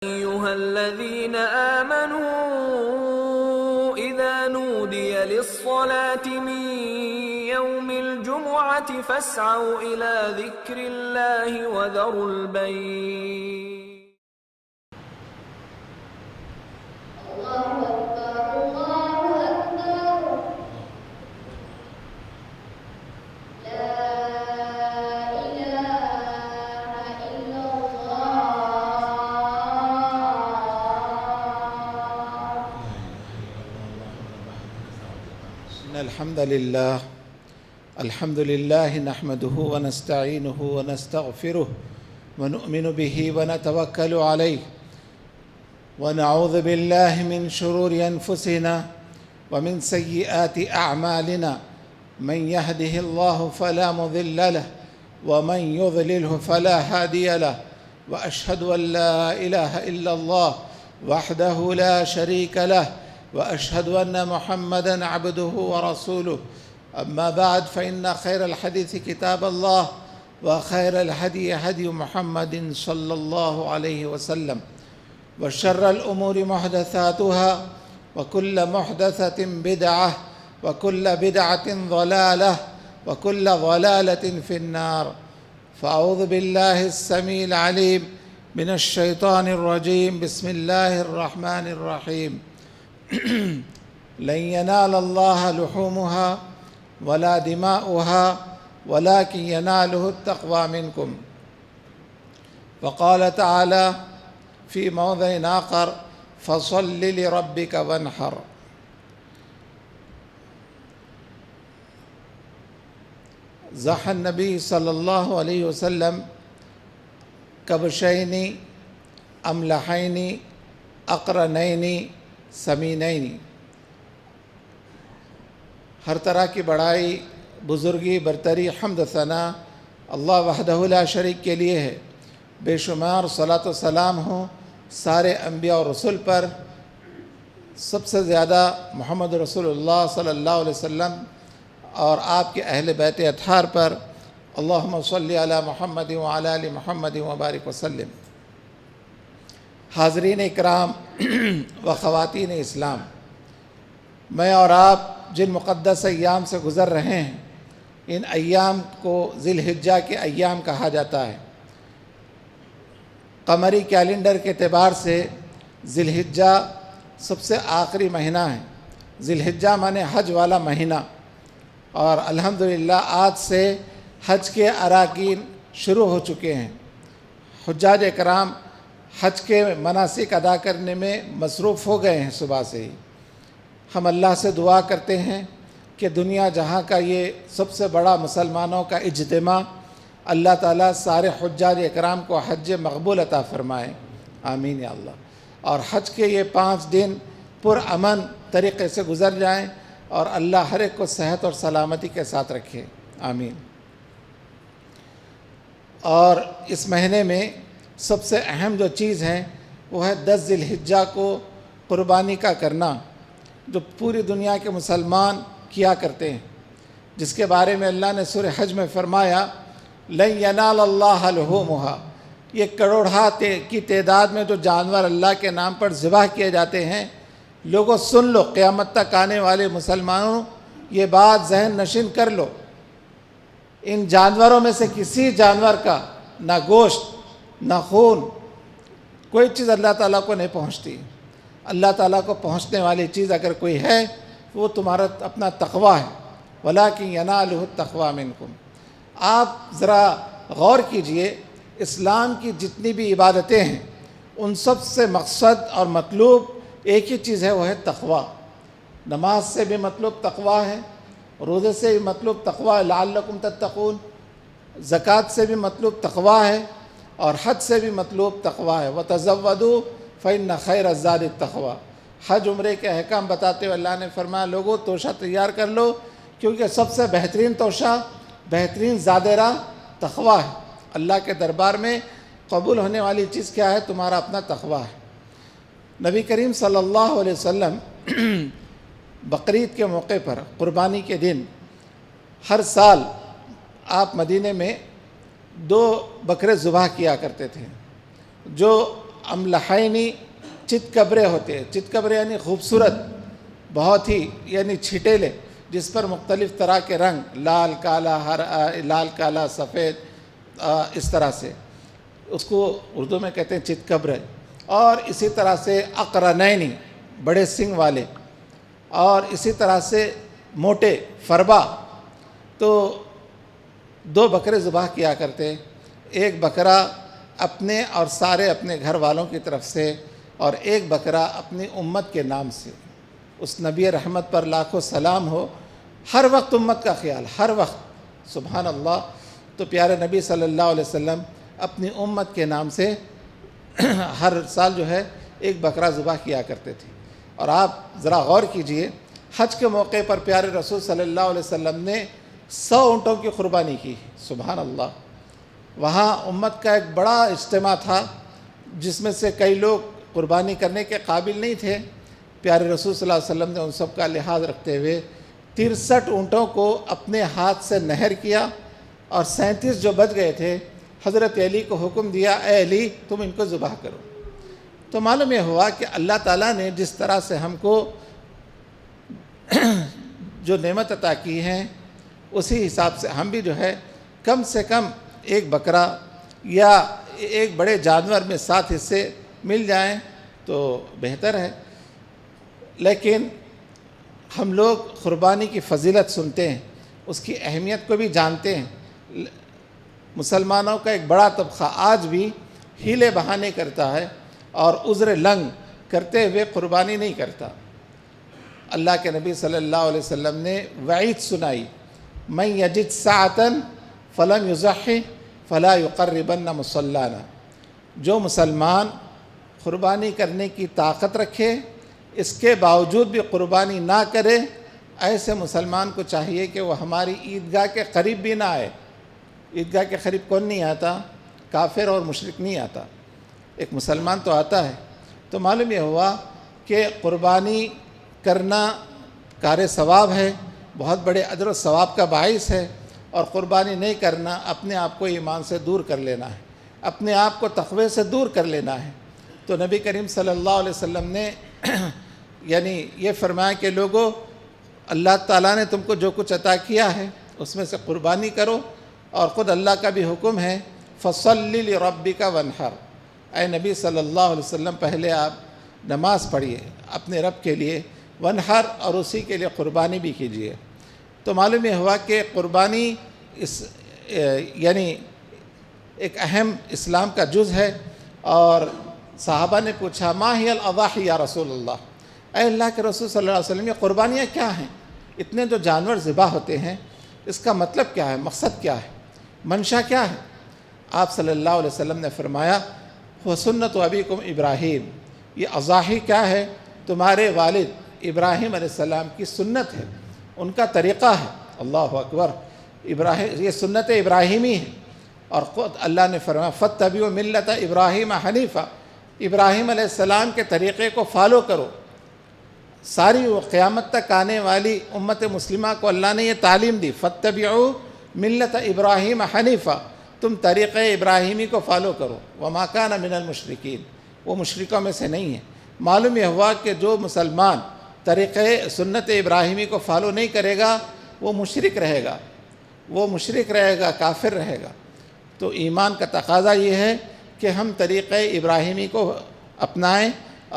أيها الذين آمنوا إذا نودي للصلاة من يوم الجمعة فاسعوا إلى ذكر الله وذروا البيع. الحمد لله نحمده ونستعينه ونستغفره ونؤمن به ونتوكل عليه ونعوذ بالله من شرور أنفسنا ومن سيئات أعمالنا من يهده الله فلا مضل له ومن يضلله فلا هادي له وأشهد أن لا إله إلا الله وحده لا شريك له وأشهد أن محمدًا عبده ورسوله. أما بعد فإن خير الحديث كتاب الله وخير الهدي هدي محمد صلى الله عليه وسلم وشر الأمور محدثاتها وكل محدثة بدعة وكل بدعة ضلالة وكل ضلالة في النار. فأعوذ بالله السميع العليم من الشيطان الرجيم. بسم الله الرحمن الرحيم. لن ينال الله لحومها ولا دماؤها ولكن يناله التقوى منكم. وقال تعالى في موضع آخر فصل لربك وانحر. ضحى النبي صلى الله عليه وسلم كبشين أملحين أقرنين سمینین. ہر طرح کی بڑائی، بزرگی، برتری، حمد و ثنا اللہ وحدہ لا شریک کے لیے ہے. بے شمار صلاۃ و سلام ہوں سارے انبیاء اور رسول پر، سب سے زیادہ محمد رسول اللہ صلی اللہ علیہ وسلم اور آپ کے اہل بیت اطہار پر. اللہم صلی علی محمد وعلی آل محمد وبارک وسلم. حاضرین اکرام و خواتین اسلام، میں اور آپ جن مقدس ایام سے گزر رہے ہیں، ان ایام کو ذی الحجہ کے ایام کہا جاتا ہے. قمری کیلنڈر کے اعتبار سے ذی الحجہ سب سے آخری مہینہ ہے. ذی الحجہ مانے حج والا مہینہ، اور الحمدللہ آج سے حج کے اراکین شروع ہو چکے ہیں. حجاج اکرام حج کے مناسک ادا کرنے میں مصروف ہو گئے ہیں صبح سے ہی. ہم اللہ سے دعا کرتے ہیں کہ دنیا جہاں کا یہ سب سے بڑا مسلمانوں کا اجتماع، اللہ تعالیٰ سارے حجاج اکرام کو حج مقبول عطا فرمائے. آمین یا اللہ. اور حج کے یہ 5 دن پرامن طریقے سے گزر جائیں اور اللہ ہر ایک کو صحت اور سلامتی کے ساتھ رکھے. آمین. اور اس مہینے میں سب سے اہم جو چیز ہے وہ ہے 10 ذی الحجہ کو قربانی کا کرنا، جو پوری دنیا کے مسلمان کیا کرتے ہیں، جس کے بارے میں اللہ نے سورہ حج میں فرمایا لن ینال اللہ لحومها. یہ کروڑہ کی تعداد میں جو جانور اللہ کے نام پر ذبح کیے جاتے ہیں، لوگوں سن لو، قیامت تک آنے والے مسلمانوں یہ بات ذہن نشین کر لو، ان جانوروں میں سے کسی جانور کا نہ گوشت نہ خون، کوئی چیز اللہ تعالیٰ کو نہیں پہنچتی. اللہ تعالیٰ کو پہنچنے والی چیز اگر کوئی ہے وہ تمہارا اپنا تقوی ہے. وَلَٰكِنْ يَنَالُهُ التَّقْوَىٰ مِنْكُمْ. آپ ذرا غور کیجئے، اسلام کی جتنی بھی عبادتیں ہیں ان سب سے مقصد اور مطلوب ایک ہی چیز ہے، وہ ہے تقوی. نماز سے بھی مطلوب تقوی ہے، روزے سے بھی مطلوب تقوی ہے لعلکم تتقون، زکوٰۃ سے بھی مطلوب تقوی ہے، اور حج سے بھی مطلوب تقوی ہے. وَتَزَوَّدُوا فَإِنَّ خَيْرَ الزَّادِ التَّقْوَىٰ. حج عمرے کے احکام بتاتے ہوئے اللہ نے فرمایا لوگوں توشہ تیار کر لو، کیونکہ سب سے بہترین توشہ، بہترین زادِ راہ تقوی ہے. اللہ کے دربار میں قبول ہونے والی چیز کیا ہے؟ تمہارا اپنا تقوی ہے. نبی کریم صلی اللہ علیہ وسلم بقرعید کے موقع پر، قربانی کے دن، ہر سال آپ مدینے میں 2 بکرے ذبح کیا کرتے تھے، جو املحینی چتکبرے ہوتے ہیں. چتکبرے یعنی خوبصورت، بہت ہی یعنی چھٹیلے، جس پر مختلف طرح کے رنگ، لال کالا سفید، اس طرح سے اس کو اردو میں کہتے ہیں چتکبرے. اور اسی طرح سے اقرنینی بڑے سنگ والے، اور اسی طرح سے موٹے فربا. تو 2 بکرے ذبح کیا کرتے، ایک بکرا اپنے اور سارے اپنے گھر والوں کی طرف سے، اور ایک بکرا اپنی امت کے نام سے. اس نبی رحمت پر لاکھوں سلام ہو، ہر وقت امت کا خیال، ہر وقت، سبحان اللہ. تو پیارے نبی صلی اللہ علیہ وسلم اپنی امت کے نام سے ہر سال جو ہے ایک بکرا ذبح کیا کرتے تھے. اور آپ ذرا غور کیجئے، حج کے موقع پر پیارے رسول صلی اللہ علیہ وسلم نے 100 اونٹوں کی قربانی کی. سبحان اللہ. وہاں امت کا ایک بڑا اجتماع تھا، جس میں سے کئی لوگ قربانی کرنے کے قابل نہیں تھے. پیارے رسول صلی اللہ علیہ وسلم نے ان سب کا لحاظ رکھتے ہوئے 63 اونٹوں کو اپنے ہاتھ سے نہر کیا، اور 37 جو بچ گئے تھے حضرت علی کو حکم دیا، اے علی تم ان کو ذبح کرو. تو معلوم یہ ہوا کہ اللہ تعالیٰ نے جس طرح سے ہم کو جو نعمت عطا کی ہیں، اسی حساب سے ہم بھی جو ہے کم سے کم ایک بکرا یا ایک بڑے جانور میں 7 حصے مل جائیں تو بہتر ہے. لیکن ہم لوگ قربانی کی فضیلت سنتے ہیں، اس کی اہمیت کو بھی جانتے ہیں. مسلمانوں کا ایک بڑا طبقہ آج بھی ہیلے بہانے کرتا ہے اور عذر لنگ کرتے ہوئے قربانی نہیں کرتا. اللہ کے نبی صلی اللہ علیہ وسلم نے وعید سنائی، من یجد ساعۃ فلم یضحی فلا یقربن مصلانا. جو مسلمان قربانی کرنے کی طاقت رکھے، اس کے باوجود بھی قربانی نہ کرے، ایسے مسلمان کو چاہیے کہ وہ ہماری عیدگاہ کے قریب بھی نہ آئے. عیدگاہ کے قریب کون نہیں آتا؟ کافر اور مشرک نہیں آتا، ایک مسلمان تو آتا ہے. تو معلوم یہ ہوا کہ قربانی کرنا کار ثواب ہے، بہت بڑے اجر و ثواب کا باعث ہے. اور قربانی نہیں کرنا اپنے آپ کو ایمان سے دور کر لینا ہے، اپنے آپ کو تقوی سے دور کر لینا ہے. تو نبی کریم صلی اللہ علیہ وسلم نے یعنی یہ فرمایا کہ لوگوں، اللہ تعالیٰ نے تم کو جو کچھ عطا کیا ہے اس میں سے قربانی کرو. اور خود اللہ کا بھی حکم ہے، فَصَلِّ لِرَبِّكَ وَانْحَرْ. اے نبی صلی اللہ علیہ وسلم پہلے آپ نماز پڑھیے اپنے رب کے لیے، وانحر، اور اسی کے لیے قربانی بھی کیجیے. تو معلوم یہ ہوا کہ قربانی یعنی ایک اہم اسلام کا جز ہے. اور صحابہ نے پوچھا، ما ہی الاضاحی یا رسول اللہ، اے اللہ کے رسول صلی اللہ علیہ وسلم یہ قربانیاں کیا ہیں؟ اتنے جو جانور ذبح ہوتے ہیں اس کا مطلب کیا ہے، مقصد کیا ہے، منشا کیا ہے؟ آپ صلی اللہ علیہ وسلم نے فرمایا، وہ سنت ابیکم ابراہیم، یہ اضاحی کیا ہے؟ تمہارے والد ابراہیم علیہ السلام کی سنت ہے، ان کا طریقہ ہے. اللہ اکبر. یہ سنت ابراہیمی ہے. اور خود اللہ نے فرمایا، فاتبعوا ملت ابراہیم حنیفا، ابراہیم علیہ السلام کے طریقے کو فالو کرو. ساری قیامت تک آنے والی امت مسلمہ کو اللہ نے یہ تعلیم دی، فاتبعوا ملت ابراہیم حنیفا، تم طریقہ ابراہیمی کو فالو کرو. وما کان من المشرکین، وہ مشرکوں میں سے نہیں ہے. معلوم یہ ہوا کہ جو مسلمان طریقہ سنت ابراہیمی کو فالو نہیں کرے گا وہ مشرک رہے گا، وہ مشرک رہے گا، کافر رہے گا. تو ایمان کا تقاضا یہ ہے کہ ہم طریقہ ابراہیمی کو اپنائیں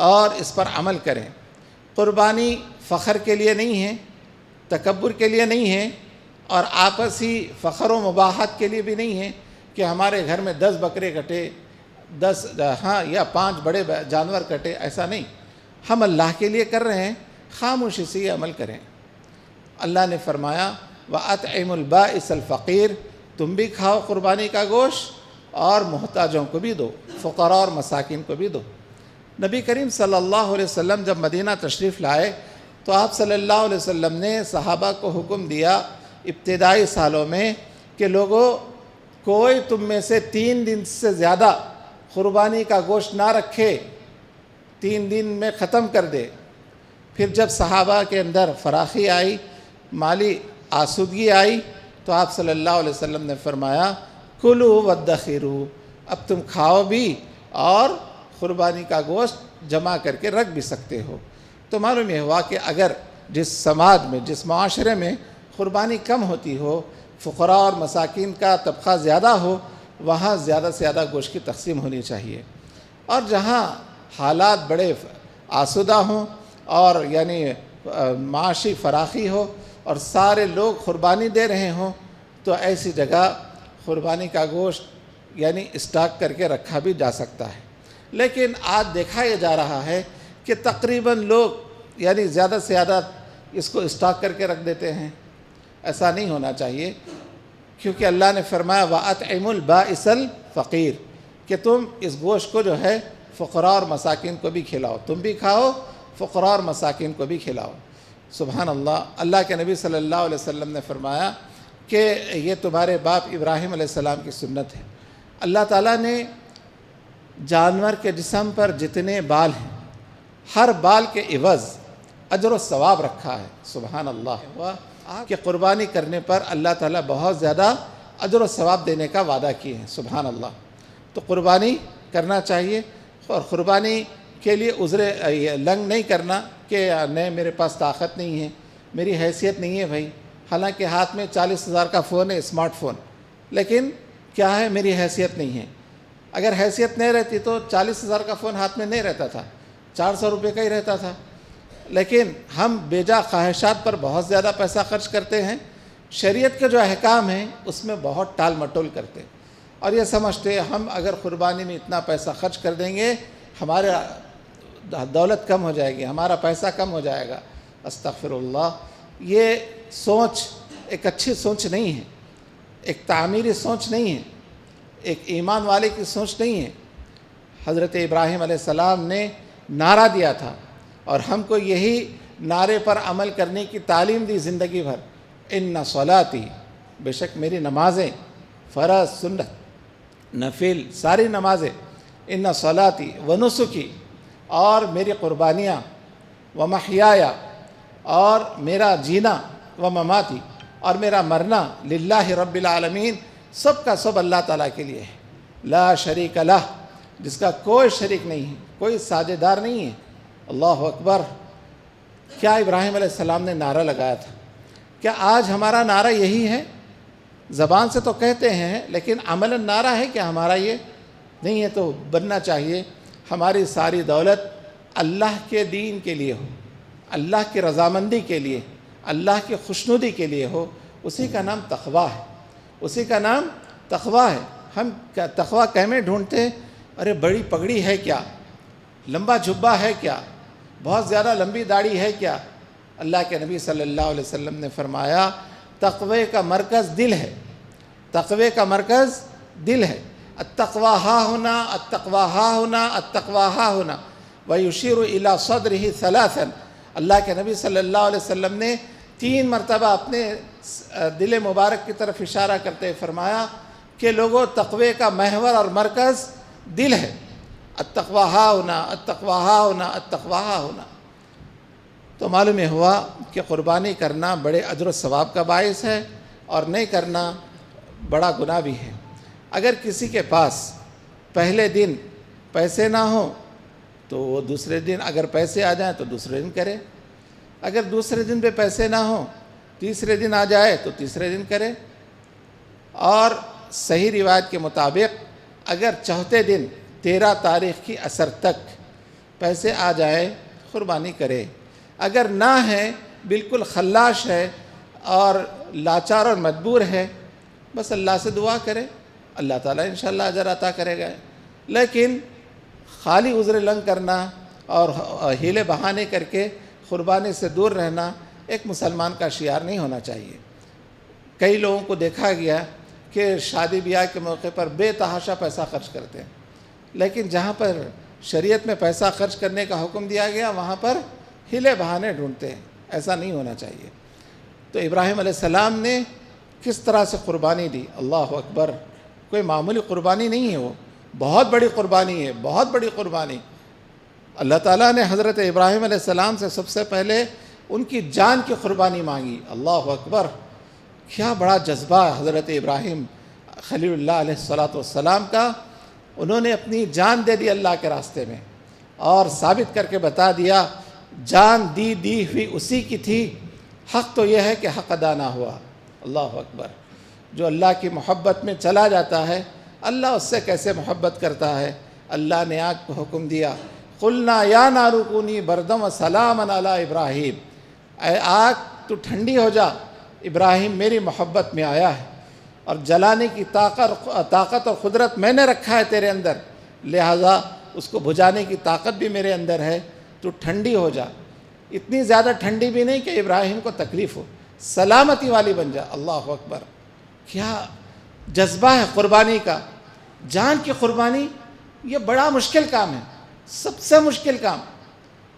اور اس پر عمل کریں. قربانی فخر کے لیے نہیں ہے، تکبر کے لیے نہیں ہے، اور آپسی فخر و مباحت کے لیے بھی نہیں ہے کہ ہمارے گھر میں 10 بکرے کٹے، 10 یا 5 بڑے جانور کٹے، ایسا نہیں. ہم اللہ کے لیے کر رہے ہیں، خاموشی سے یہ عمل کریں. اللہ نے فرمایا، وَأَطْعِمُوا الْبَائِسَ الْفَقِيرَ، تم بھی کھاؤ قربانی کا گوشت اور محتاجوں کو بھی دو، فقراء اور مساکین کو بھی دو. نبی کریم صلی اللہ علیہ وسلم جب مدینہ تشریف لائے تو آپ صلی اللہ علیہ وسلم نے صحابہ کو حکم دیا ابتدائی سالوں میں کہ لوگوں، کوئی تم میں سے 3 دن سے زیادہ قربانی کا گوشت نہ رکھے، 3 دن میں ختم کر دے. پھر جب صحابہ کے اندر فراخی آئی، مالی آسودگی آئی، تو آپ صلی اللہ علیہ وسلم نے فرمایا، کلوا وادخروا، اب تم کھاؤ بھی اور قربانی کا گوشت جمع کر کے رکھ بھی سکتے ہو۔ تو معلوم یہ ہوا کہ اگر جس سماج میں، جس معاشرے میں قربانی کم ہوتی ہو، فقراء اور مساکین کا طبقہ زیادہ ہو، وہاں زیادہ سے زیادہ گوشت کی تقسیم ہونی چاہیے۔ اور جہاں حالات بڑے آسودہ ہوں اور یعنی معاشی فراخی ہو اور سارے لوگ قربانی دے رہے ہوں، تو ایسی جگہ قربانی کا گوشت یعنی اسٹاک کر کے رکھا بھی جا سکتا ہے۔ لیکن آج دیکھا یہ جا رہا ہے کہ تقریباً لوگ یعنی زیادہ سے زیادہ اس کو اسٹاک کر کے رکھ دیتے ہیں۔ ایسا نہیں ہونا چاہیے، کیونکہ اللہ نے فرمایا وَأَطْعِمُوا الْبَائِسَ الْفَقِيرَ کہ تم اس گوشت کو جو ہے فقراء اور مساکین کو بھی کھلاؤ، تم بھی کھاؤ، فقراء اور مساکین کو بھی کھلاؤ۔ سبحان اللہ، اللہ کے نبی صلی اللہ علیہ وسلم نے فرمایا کہ یہ تمہارے باپ ابراہیم علیہ السلام کی سنت ہے۔ اللہ تعالیٰ نے جانور کے جسم پر جتنے بال ہیں، ہر بال کے عوض اجر و ثواب رکھا ہے۔ سبحان اللہ، کہ قربانی کرنے پر اللہ تعالیٰ بہت زیادہ اجر و ثواب دینے کا وعدہ کیے ہیں۔ سبحان اللہ، تو قربانی کرنا چاہیے، اور قربانی کے لیے عذر لنگ نہیں کرنا کہ نہیں میرے پاس طاقت نہیں ہے، میری حیثیت نہیں ہے بھائی، حالانکہ ہاتھ میں 40,000 کا فون ہے، اسمارٹ فون، لیکن کیا ہے، میری حیثیت نہیں ہے۔ اگر حیثیت نہیں رہتی تو 40,000 کا فون ہاتھ میں نہیں رہتا تھا، 400 روپے کا ہی رہتا تھا۔ لیکن ہم بیجا خواہشات پر بہت زیادہ پیسہ خرچ کرتے ہیں، شریعت کے جو احکام ہیں اس میں بہت ٹال مٹول کرتے ہیں، اور یہ سمجھتے ہم اگر قربانی میں اتنا پیسہ خرچ کر دیں گے ہمارے دولت کم ہو جائے گی، ہمارا پیسہ کم ہو جائے گا۔ استغفر اللہ، یہ سوچ ایک اچھی سوچ نہیں ہے، ایک تعمیری سوچ نہیں ہے، ایک ایمان والے کی سوچ نہیں ہے۔ حضرت ابراہیم علیہ السلام نے نعرہ دیا تھا، اور ہم کو یہی نعرے پر عمل کرنے کی تعلیم دی زندگی بھر، ان صلاتی، بے شک میری نمازیں، فرض، سنت، نفل، ساری نمازیں، ان صلاتی و نسکی، اور میری قربانیاں، و محیایا، اور میرا جینا، و مماتی، اور میرا مرنا، للہ رب العالمین، سب کا سب اللہ تعالیٰ کے لیے ہے، لا شریک لہ، جس کا کوئی شریک نہیں ہے، کوئی ساجھیدار نہیں ہے۔ اللہ اکبر، کیا ابراہیم علیہ السلام نے نعرہ لگایا تھا؟ کیا آج ہمارا نعرہ یہی ہے؟ زبان سے تو کہتے ہیں لیکن عملاً نعرہ ہے کیا ہمارا یہ؟ نہیں ہے، تو بننا چاہیے ہماری ساری دولت اللہ کے دین کے لیے ہو، اللہ کی رضامندی کے لیے، اللہ کی خوشنودی کے لیے ہو۔ اسی کا نام تقویٰ ہے، اسی کا نام تقویٰ ہے۔ ہم تقویٰ کہنے ڈھونڈتے ہیں، ارے بڑی پگڑی ہے کیا، لمبا جھبا ہے کیا، بہت زیادہ لمبی داڑھی ہے کیا؟ اللہ کے نبی صلی اللہ علیہ وسلم نے فرمایا تقوی کا مرکز دل ہے، تقوی کا مرکز دل ہے۔ التقویٰ ہا ہونا، التقویٰ ہا ہونا، التقویٰ ہا ہونا، وَيُشِيرُ إِلَىٰ صَدْرِهِ ثَلَاثًا۔ اللہ کے نبی صلی اللہ علیہ وسلم نے 3 مرتبہ اپنے دل مبارک کی طرف اشارہ کرتے فرمایا کہ لوگوں، تقوی کا محور اور مرکز دل ہے۔ التقویٰ ہا ہونا، التقویٰ ہا ہونا، التقویٰ ہا ہونا۔ تو معلوم ہوا کہ قربانی کرنا بڑے اجر و ثواب کا باعث ہے، اور نہیں کرنا بڑا گناہ بھی ہے۔ اگر کسی کے پاس پہلے دن پیسے نہ ہوں تو وہ دوسرے دن، اگر پیسے آ جائیں تو دوسرے دن کرے، اگر دوسرے دن پہ پیسے نہ ہوں، تیسرے دن آ جائے تو تیسرے دن کرے، اور صحیح روایت کے مطابق اگر چوتھے دن 13 تاریخ کی عصر تک پیسے آ جائیں قربانی کرے۔ اگر نہ ہے، بالکل خلاش ہے اور لاچار اور مجبور ہے، بس اللہ سے دعا کرے، اللہ تعالیٰ انشاءاللہ اجر عطا کرے گا۔ لیکن خالی عذر لنگ کرنا اور ہیلے بہانے کر کے قربانی سے دور رہنا ایک مسلمان کا شعار نہیں ہونا چاہیے۔ کئی لوگوں کو دیکھا گیا کہ شادی بیاہ کے موقع پر بے تحاشا پیسہ خرچ کرتے ہیں، لیکن جہاں پر شریعت میں پیسہ خرچ کرنے کا حکم دیا گیا وہاں پر ہیلے بہانے ڈھونڈتے ہیں۔ ایسا نہیں ہونا چاہیے۔ تو ابراہیم علیہ السلام نے کس طرح سے قربانی دی؟ اللہ اکبر، کوئی معمولی قربانی نہیں ہے، وہ بہت بڑی قربانی ہے، بہت بڑی قربانی۔ اللہ تعالیٰ نے حضرت ابراہیم علیہ السلام سے سب سے پہلے ان کی جان کی قربانی مانگی۔ اللہ اکبر، کیا بڑا جذبہ حضرت ابراہیم خلیل اللہ علیہ السلام کا انہوں نے اپنی جان دے دی اللہ کے راستے میں، اور ثابت کر کے بتا دیا جان دی ہوئی اسی کی تھی، حق تو یہ ہے کہ حق ادا نہ ہوا۔ اللہ اکبر۔ جو اللہ کی محبت میں چلا جاتا ہے اللہ اس سے کیسے محبت کرتا ہے۔ اللہ نے آگ کو حکم دیا، قلنا یا نار کونی بردم و سلاما علی ابراہیم، اے آگ تو ٹھنڈی ہو جا، ابراہیم میری محبت میں آیا ہے، اور جلانے کی طاقت اور قدرت میں نے رکھا ہے تیرے اندر، لہذا اس کو بجھانے کی طاقت بھی میرے اندر ہے، تو ٹھنڈی ہو جا۔ اتنی زیادہ ٹھنڈی بھی نہیں کہ ابراہیم کو تکلیف ہو، سلامتی والی بن جا۔ اللہ اکبر۔ کیا جذبہ ہے قربانی کا، جان کی قربانی، یہ بڑا مشکل کام ہے، سب سے مشکل کام۔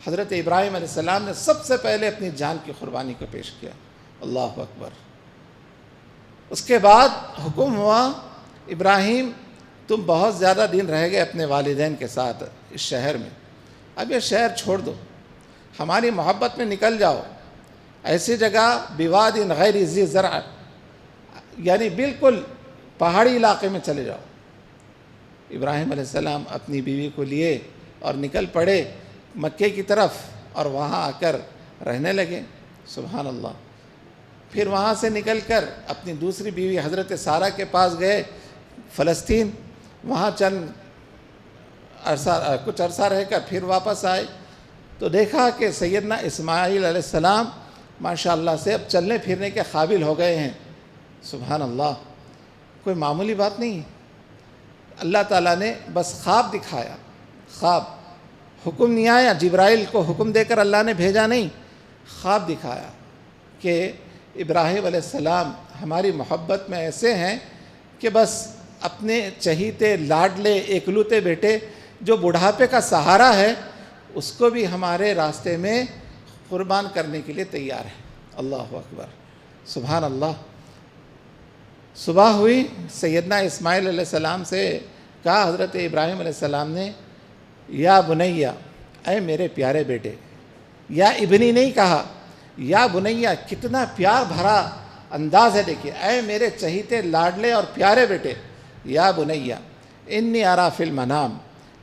حضرت ابراہیم علیہ السلام نے سب سے پہلے اپنی جان کی قربانی کو پیش کیا۔ اللہ اکبر۔ اس کے بعد حکم ہوا، ابراہیم تم بہت زیادہ دن رہ گئے اپنے والدین کے ساتھ اس شہر میں، اب یہ شہر چھوڑ دو، ہماری محبت میں نکل جاؤ، ایسی جگہ بواد غیر ذی زرع، یعنی بالکل پہاڑی علاقے میں چلے جاؤ۔ ابراہیم علیہ السلام اپنی بیوی کو لیے اور نکل پڑے مکے کی طرف، اور وہاں آ کر رہنے لگے۔ سبحان اللہ۔ پھر وہاں سے نکل کر اپنی دوسری بیوی حضرت سارہ کے پاس گئے فلسطین، وہاں کچھ عرصہ رہ کر پھر واپس آئے، تو دیکھا کہ سیدنا اسماعیل علیہ السلام ماشاءاللہ سے اب چلنے پھرنے کے قابل ہو گئے ہیں۔ سبحان اللہ۔ کوئی معمولی بات نہیں، اللہ تعالیٰ نے بس خواب دکھایا، خواب، حکم نہیں آیا، جبرائیل کو حکم دے کر اللہ نے بھیجا نہیں، خواب دکھایا کہ ابراہیم علیہ السلام ہماری محبت میں ایسے ہیں کہ بس اپنے چہیتے لاڈلے اکلوتے بیٹے جو بڑھاپے کا سہارا ہے اس کو بھی ہمارے راستے میں قربان کرنے کے لیے تیار ہے۔ اللہ اکبر۔ سبحان اللہ۔ صبح ہوئی، سیدنا اسماعیل علیہ السلام سے کہا حضرت ابراہیم علیہ السلام نے، یا بنیا، اے میرے پیارے بیٹے، یا ابنی نہیں کہا، یا بنیا، کتنا پیار بھرا انداز ہے، دیکھیے، اے میرے چہیتے لاڈلے اور پیارے بیٹے، یا بنیا انی ارا فی المنام،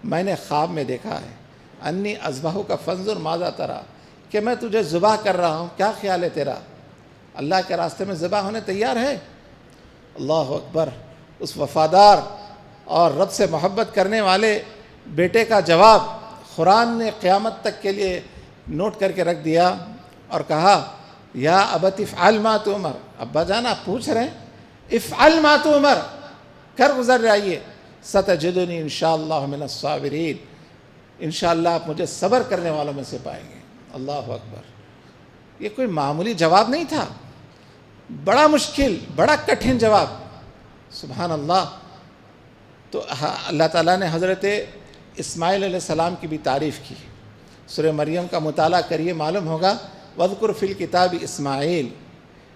میں نے خواب میں دیکھا ہے، انی اذبحک فانظر ماذا تری، کہ میں تجھے ذبح کر رہا ہوں، کیا خیال ہے تیرا؟ اللہ کے راستے میں ذبح ہونے تیار ہے؟ اللہ اکبر۔ اس وفادار اور رب سے محبت کرنے والے بیٹے کا جواب قرآن نے قیامت تک کے لیے نوٹ کر کے رکھ دیا اور کہا، یا ابت افعل ما تؤمر، ابا جان آپ پوچھ رہے ہیں، افعل ما تؤمر، کر گزر جائیے، ستجدنی انشاءاللہ من الصابرین، انشاءاللہ آپ مجھے صبر کرنے والوں میں سے پائیں گے۔ اللہ اکبر۔ یہ کوئی معمولی جواب نہیں تھا، بڑا مشکل، بڑا کٹھن جواب۔ سبحان اللہ۔ تو اللہ تعالیٰ نے حضرت اسماعیل علیہ السلام کی بھی تعریف کی۔ سورہ مریم کا مطالعہ کریے، معلوم ہوگا، وَاذْكُرْ فِي الْكِتَابِ إِسْمَاعِيلَ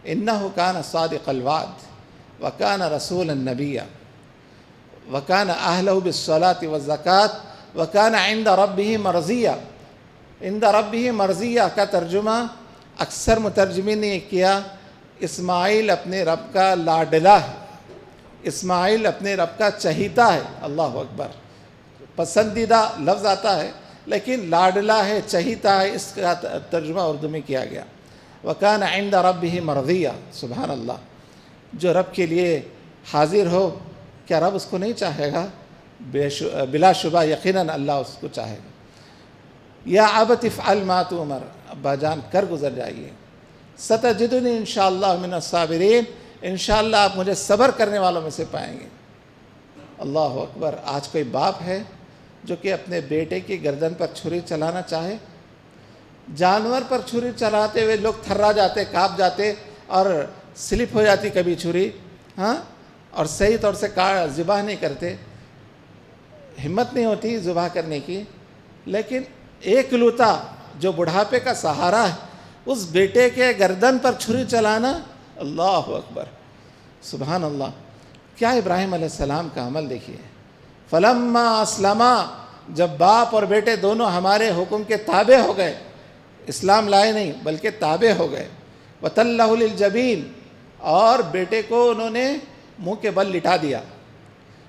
إِنَّهُ كَانَ صَادِقَ الْوَعْدِ وَكَانَ رَسُولًا نَبِيًّا وَكَانَ أَهْلَهُ بِالصَّلَاةِ وَالزَّكَاةِ وَكَانَ عِنْدَ رَبِّهِ مَرْضِيًّا۔ عِنْدَ رَبِّهِ مَرْضِيًّا کا ترجمہ اکثر مترجمین نے کیا، اسماعیل اپنے رب کا لاڈلا ہے، اسماعیل اپنے رب کا چہیتا ہے۔ اللہ اکبر۔ پسندیدہ لفظ آتا ہے لیکن لاڈلا ہے، چہیتا ہے، اس کا ترجمہ اردو میں کیا گیا۔ وَكَانَ عِنْدَ رَبِّهِ مَرْضِيًّا۔ سبحان اللہ۔ جو رب کے لیے حاضر ہو، کیا رب اس کو نہیں چاہے گا؟ بلا شبہ یقیناً اللہ اس کو چاہے گا۔ یا ابت افعل ما تؤمر، ابا جان کر گزر جائیے، ستجدنی انشاءاللہ من الصابرین، انشاءاللہ آپ مجھے صبر کرنے والوں میں سے پائیں گے۔ اللہ اکبر۔ آج کوئی باپ ہے جو کہ اپنے بیٹے کی گردن پر چھری چلانا چاہے؟ جانور پر چھری چلاتے ہوئے لوگ تھرا جاتے، کانپ جاتے، اور سلپ ہو جاتی کبھی چھری، ہاں، اور صحیح طور سے ذبح نہیں کرتے، ہمت نہیں ہوتی ذبح کرنے کی۔ لیکن ایک لوتا جو بڑھاپے کا سہارا ہے، اس بیٹے کے گردن پر چھری چلانا، اللہ اکبر۔ سبحان اللہ۔ کیا ابراہیم علیہ السلام کا عمل دیکھیے۔ فلما اسلما، جب باپ اور بیٹے دونوں ہمارے حکم کے تابع ہو گئے، اسلام لائے نہیں بلکہ تابع ہو گئے، وَتَلَّهُ لِلْجَبِينِ، اور بیٹے کو انہوں نے منہ کے بل لٹا دیا،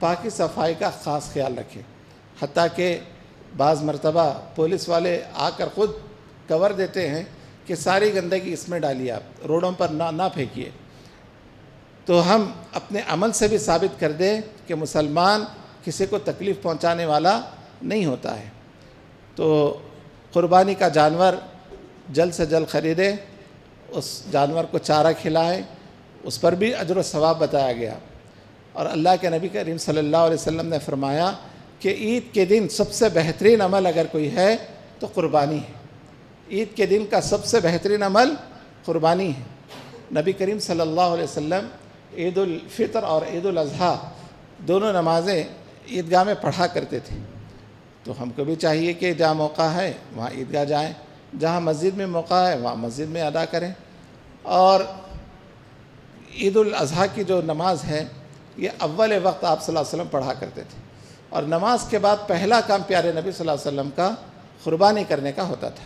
پاکی صفائی کا خاص خیال رکھیں، حتیٰ کہ بعض مرتبہ پولیس والے آ کر خود کور دیتے ہیں کہ ساری گندگی اس میں ڈالیے، آپ روڈوں پر نہ پھینکیے۔ تو ہم اپنے عمل سے بھی ثابت کر دیں کہ مسلمان کسی کو تکلیف پہنچانے والا نہیں ہوتا ہے۔ تو قربانی کا جانور جلد سے جلد خریدیں، اس جانور کو چارہ کھلائیں، اس پر بھی اجر و ثواب بتایا گیا۔ اور اللہ کے نبی کریم صلی اللہ علیہ وسلم نے فرمایا کہ عید کے دن سب سے بہترین عمل اگر کوئی ہے تو قربانی ہے۔ عید کے دن کا سب سے بہترین عمل قربانی ہے۔ نبی کریم صلی اللہ علیہ وسلم عید الفطر اور عید الاضحیٰ دونوں نمازیں عیدگاہ میں پڑھا کرتے تھے۔ تو ہم کو بھی چاہیے کہ جہاں موقع ہے وہاں عیدگاہ جائیں، جہاں مسجد میں موقع ہے وہاں مسجد میں ادا کریں۔ اور عید الاضحیٰ کی جو نماز ہے یہ اول وقت آپ صلی اللہ علیہ وسلم پڑھا کرتے تھے، اور نماز کے بعد پہلا کام پیارے نبی صلی اللہ علیہ وسلم کا قربانی کرنے کا ہوتا تھا۔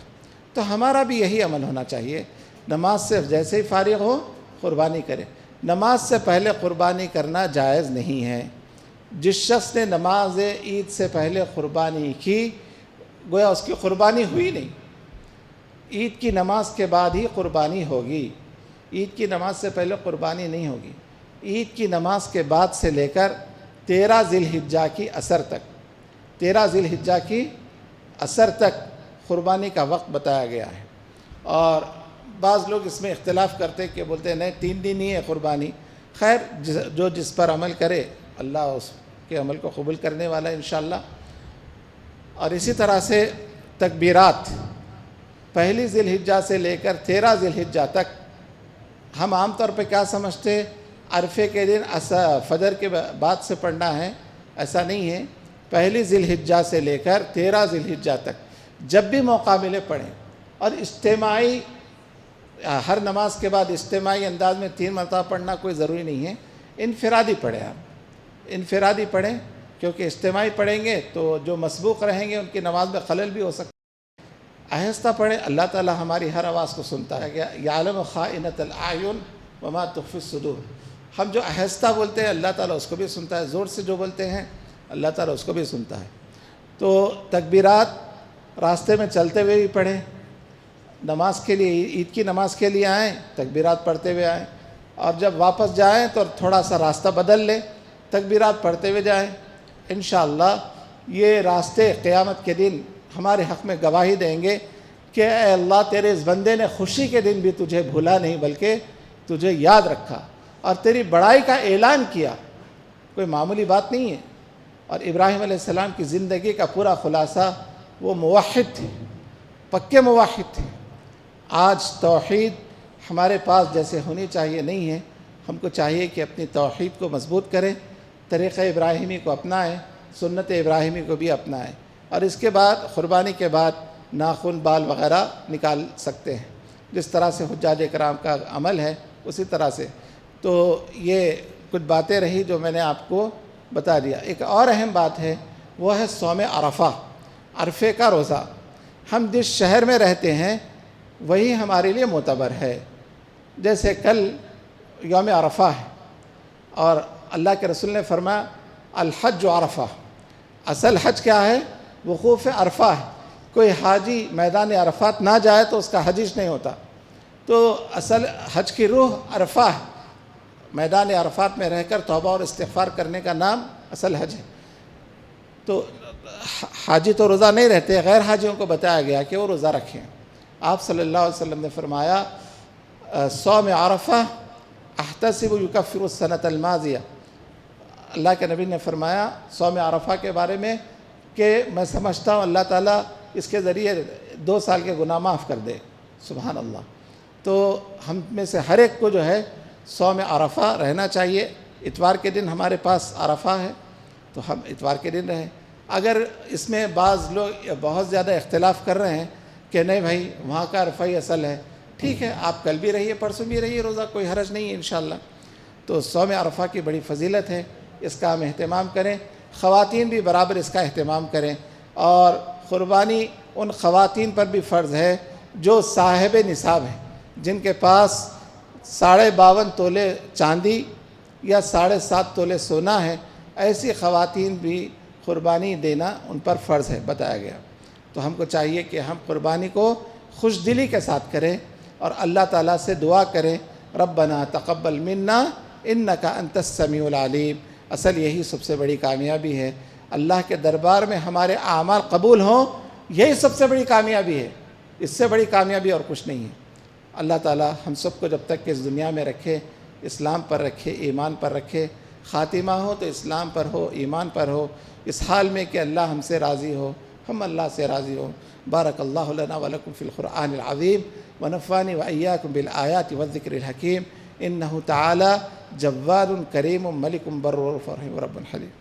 تو ہمارا بھی یہی عمل ہونا چاہیے، نماز سے جیسے ہی فارغ ہو قربانی کرے۔ نماز سے پہلے قربانی کرنا جائز نہیں ہے۔ جس شخص نے نماز عید سے پہلے قربانی کی گویا اس کی قربانی ہوئی نہیں، عید کی نماز کے بعد ہی قربانی ہوگی، عید کی نماز سے پہلے قربانی نہیں ہوگی۔ عید کی نماز کے بعد سے لے کر 13 ذی الحجہ کی عصر تک، 13 ذی الحجہ کی عصر تک قربانی کا وقت بتایا گیا ہے۔ اور بعض لوگ اس میں اختلاف کرتے کہ بولتے ہیں نہیں 3 دن ہی ہے قربانی۔ خیر، جو جس پر عمل کرے اللہ اس کے عمل کو قبول کرنے والا ہے انشاءاللہ۔ اور اسی طرح سے تکبیرات پہلی ذی الحجہ سے لے کر 13 ذی الحجہ تک ہم عام طور پہ کیا سمجھتے عرفے کے دن فجر کے بعد سے پڑھنا ہے، ایسا نہیں ہے۔ پہلی ذی الحجہ سے لے کر 13 ذی الحجہ تک جب بھی موقع ملے پڑھیں، اور اجتماعی ہر نماز کے بعد اجتماعی انداز میں 3 مرتبہ پڑھنا کوئی ضروری نہیں ہے، انفرادی پڑھیں، آپ انفرادی پڑھیں، کیونکہ اجتماعی پڑھیں گے تو جو مسبوق رہیں گے ان کی نماز میں خلل بھی ہو سکتا ہے۔ آہستہ پڑھیں، اللہ تعالی ہماری ہر آواز کو سنتا ہے۔ یعلم خائنۃ الاعین وما تخفی الصدور، ہم جو آہستہ بولتے ہیں اللہ تعالیٰ اس کو بھی سنتا ہے، زور سے جو بولتے ہیں اللہ تعالیٰ اس کو بھی سنتا ہے۔ تو تکبیرات راستے میں چلتے ہوئے بھی پڑھیں، نماز کے لیے عید کی نماز کے لیے آئیں تکبیرات پڑھتے ہوئے آئیں، اور جب واپس جائیں تو تھوڑا سا راستہ بدل لیں، تکبیرات پڑھتے ہوئے جائیں۔ انشاءاللہ یہ راستے قیامت کے دن ہمارے حق میں گواہی دیں گے کہ اے اللہ تیرے اس بندے نے خوشی کے دن بھی تجھے بھولا نہیں بلکہ تجھے یاد رکھا اور تیری بڑائی کا اعلان کیا۔ کوئی معمولی بات نہیں ہے۔ اور ابراہیم علیہ السلام کی زندگی کا پورا خلاصہ وہ موحد تھے، پکے موحد تھے۔ آج توحید ہمارے پاس جیسے ہونی چاہیے نہیں ہے، ہم کو چاہیے کہ اپنی توحید کو مضبوط کریں، طریقہ ابراہیمی کو اپنائیں، سنت ابراہیمی کو بھی اپنائیں، اور اس کے بعد قربانی کے بعد ناخن بال وغیرہ نکال سکتے ہیں، جس طرح سے حجاج کرام کا عمل ہے اسی طرح سے۔ تو یہ کچھ باتیں رہی جو میں نے آپ کو بتا دیا۔ ایک اور اہم بات ہے وہ ہے صوم عرفہ، عرفے کا روزہ۔ ہم جس شہر میں رہتے ہیں وہی ہمارے لیے معتبر ہے۔ جیسے کل یوم عرفہ ہے اور اللہ کے رسول نے فرمایا الحج عرفہ، اصل حج کیا ہے؟ وقوف عرفہ ہے۔ کوئی حاجی میدان عرفات نہ جائے تو اس کا حج نہیں ہوتا۔ تو اصل حج کی روح عرفہ ہے، میدان عرفات میں رہ کر توبہ اور استغفار کرنے کا نام اصل حج ہے۔ تو حاجی تو روزہ نہیں رہتے، غیر حاجیوں کو بتایا گیا کہ وہ روزہ رکھیں۔ آپ صلی اللہ علیہ وسلم نے فرمایا صوم عرفہ احتسب یکفر السنۃ الماضیہ، اللہ کے نبی نے فرمایا صوم عرفہ کے بارے میں کہ میں سمجھتا ہوں اللہ تعالیٰ اس کے ذریعے 2 سال کے گناہ معاف کر دے۔ سبحان اللہ۔ تو ہم میں سے ہر ایک کو جو ہے صوم عرفہ رہنا چاہیے۔ اتوار کے دن ہمارے پاس عرفہ ہے تو ہم اتوار کے دن رہیں۔ اگر اس میں بعض لوگ بہت زیادہ اختلاف کر رہے ہیں کہ نہیں بھائی وہاں کا عرفہ ہی اصل ہے، ٹھیک ہے، آپ کل بھی رہیے پرسوں بھی رہیے روزہ، کوئی حرج نہیں ہے انشاءاللہ۔ تو صوم عرفہ کی بڑی فضیلت ہے، اس کا ہم اہتمام کریں، خواتین بھی برابر اس کا اہتمام کریں۔ اور قربانی ان خواتین پر بھی فرض ہے جو صاحب نصاب ہیں، جن کے پاس 52.5 تولے چاندی یا 7.5 تولے سونا ہے، ایسی خواتین بھی قربانی دینا ان پر فرض ہے بتایا گیا. تو ہم کو چاہیے کہ ہم قربانی کو خوش دلی کے ساتھ کریں اور اللہ تعالیٰ سے دعا کریں ربنا تقبل منا انک انت السمیع العلیم. اصل یہی سب سے بڑی کامیابی ہے، اللہ کے دربار میں ہمارے اعمال قبول ہوں، یہی سب سے بڑی کامیابی ہے. اس سے بڑی کامیابی اور کچھ نہیں ہے. اللہ تعالیٰ ہم سب کو جب تک کہ اس دنیا میں رکھے اسلام پر رکھے، ایمان پر رکھے. خاتمہ ہو تو اسلام پر ہو، ایمان پر ہو، اس حال میں کہ اللہ ہم سے راضی ہو، ہم اللہ سے راضی ہوں. بارک اللہ لنا ولکم فی القرآن العظیم ونفعنی وإیاکم بالآیات والذکر الحکیم. انہ تعالی جواد کریم ملک بر رؤوف رحیم رب حلیم.